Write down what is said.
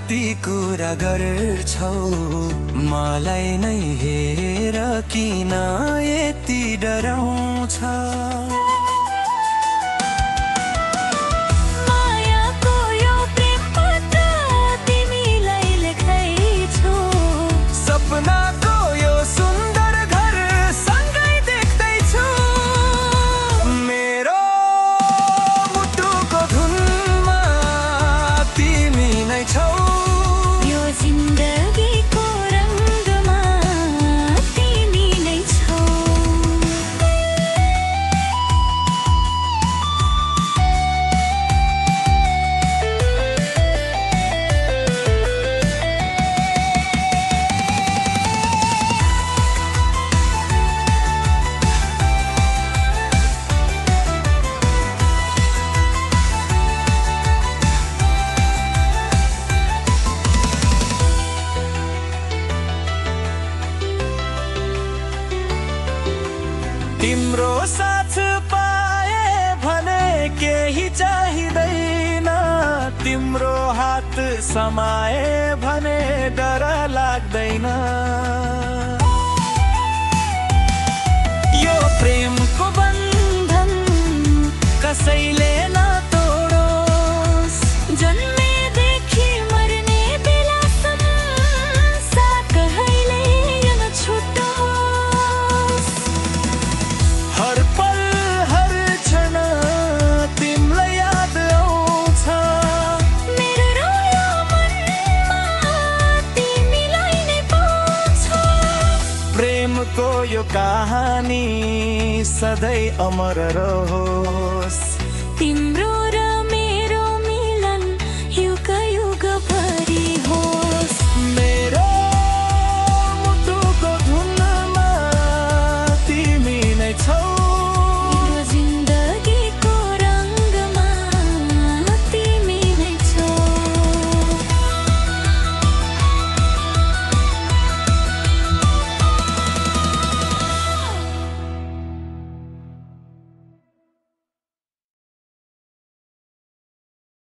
कति कुरा गर्छौ मलाई नै हेर किन यति डराउँछ तिम्रो साथ पाए भने केही चाहिँदैन तिम्रो हात समाए भने डर लाग्दैन यो प्रेमको बन्धन कसैले नतोडोस् जन्मेदेखि मर्ने बेलासम्म साथ कहिल्यै नछुटोस् हर पल हर क्षण तिमीलाई याद आउँछ मेरो रोयो मनमा तिमीलाई नै पाउँछ प्रेमको यो कहानी सधैँ अमर रहोस् तिम्रो